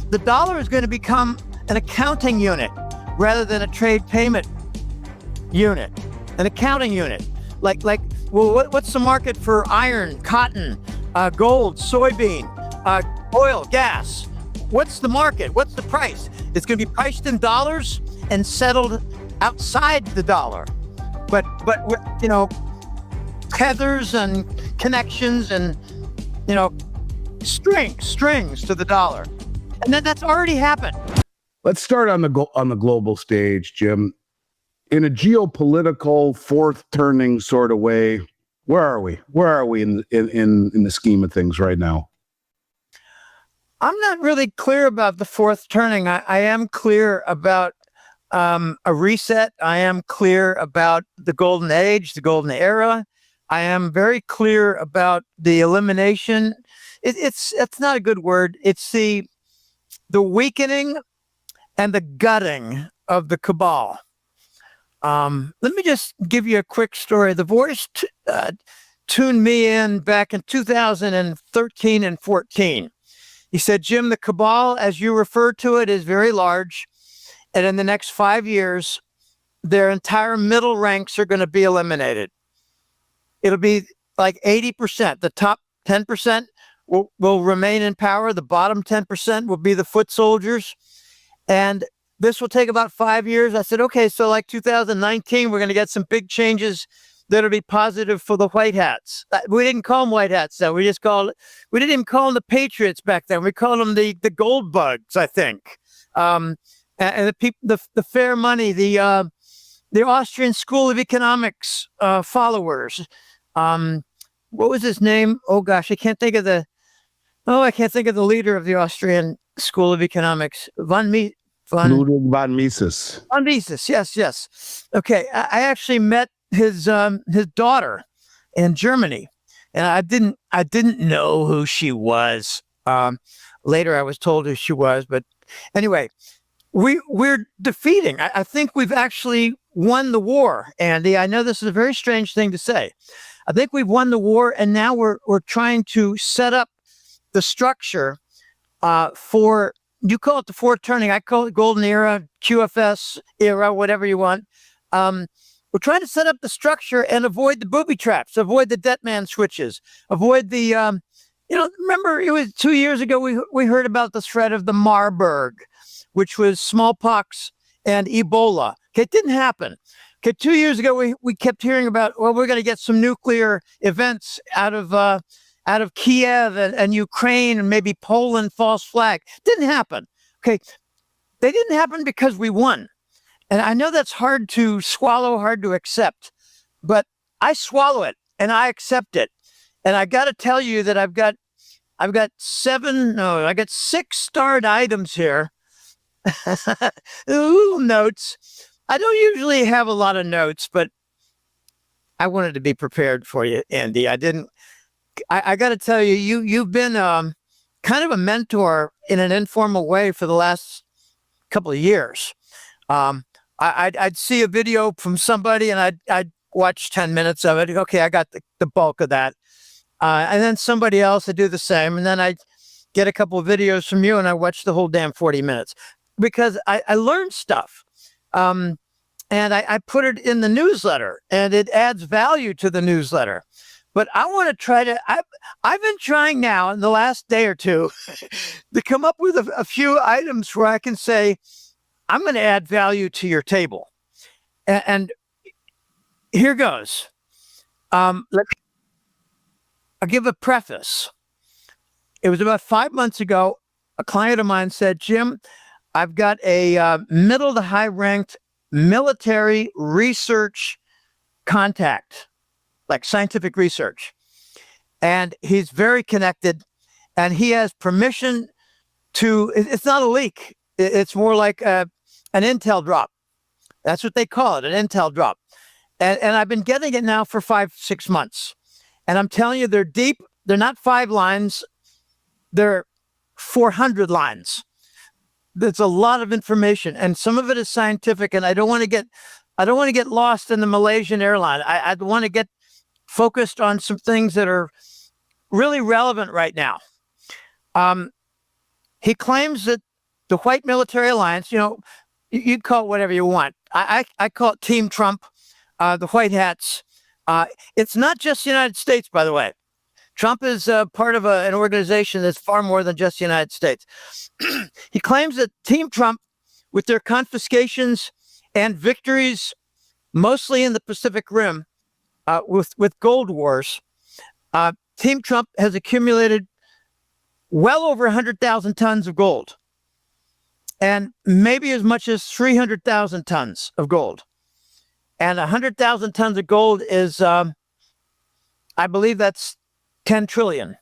the dollar is going to become an accounting unit rather than a trade payment unit, an accounting unit. Well, what's the market for iron, cotton, gold, soybean, oil, gas? What's the market? What's the price? It's going to be priced in dollars and settled outside the dollar. But tethers and connections and, strings to the dollar. And then that's already happened. Let's start on the global stage, Jim. In a geopolitical fourth turning sort of way, where are we? Where are we in the scheme of things right now? I'm not really clear about the fourth turning. I am clear about a reset. I am clear about the golden age, the golden era. I am very clear about the elimination. It's not a good word. It's the weakening and the gutting of the cabal. Let me just give you a quick story. The Voice tuned me in back in 2013 and 14. He said, Jim, the cabal, as you refer to it, is very large. And in the next 5 years, their entire middle ranks are going to be eliminated. It'll be like 80%. The top 10% will remain in power. The bottom 10% will be the foot soldiers. And this will take about 5 years. I said, okay, so like 2019, we're going to get some big changes that'll be positive for the white hats. We didn't call them white hats though. We didn't even call them the Patriots back then. We called them the gold bugs, I think. And the people, the fair money, the Austrian School of Economics followers. What was his name? Oh gosh, I can't think of the leader of the Austrian School of Economics. Ludwig von Mises. Von Mises, yes. Okay, I actually met his daughter in Germany, and I didn't know who she was. Later, I was told who she was, but anyway, we're defeating. I think we've actually won the war, Andy. I know this is a very strange thing to say. I think we've won the war, and now we're trying to set up the structure for. You call it the fourth turning. I call it golden era, QFS era, whatever you want. We're trying to set up the structure and avoid the booby traps, avoid the debt man switches, avoid the, remember it was 2 years ago, we heard about the threat of the Marburg, which was smallpox and Ebola. Okay, it didn't happen. Okay, 2 years ago, we kept hearing about, well, we're going to get some nuclear events out of Kiev and Ukraine and maybe Poland, false flag. Didn't happen. Okay. They didn't happen because we won. And I know that's hard to swallow, hard to accept, but I swallow it and I accept it. And I got to tell you that I've got 6 starred items here. Ooh, notes. I don't usually have a lot of notes, but I wanted to be prepared for you, Andy. I got to tell you, you've been kind of a mentor in an informal way for the last couple of years. I'd see a video from somebody and I'd watch 10 minutes of it. Okay, I got the bulk of that. And then somebody else would do the same. And then I'd get a couple of videos from you and I watch the whole damn 40 minutes because I learned stuff. And I put it in the newsletter and it adds value to the newsletter. But I want to try to, I've been trying now in the last day or two to come up with a few items where I can say, I'm going to add value to your table. And here goes. I'll give a preface. It was about 5 months ago. A client of mine said, Jim, I've got a middle to high ranked military research contact, like scientific research. And he's very connected and he has permission to, it's not a leak. It's more like an intel drop. That's what they call it, an intel drop. And I've been getting it now for 5-6 months. And I'm telling you, they're deep. They're not 5 lines. They're 400 lines. There's a lot of information and some of it is scientific. And I don't want to get lost in the Malaysian airline. I want to get focused on some things that are really relevant right now. He claims that the white military alliance, you call it whatever you want. I call it Team Trump, the white hats. It's not just the United States, by the way. Trump is part of an organization that's far more than just the United States. He claims that Team Trump, with their confiscations and victories, mostly in the Pacific Rim, with gold wars, Team Trump has accumulated well over 100,000 tons of gold, and maybe as much as 300,000 tons of gold. And 100,000 tons of gold is, I believe that's 10 trillion.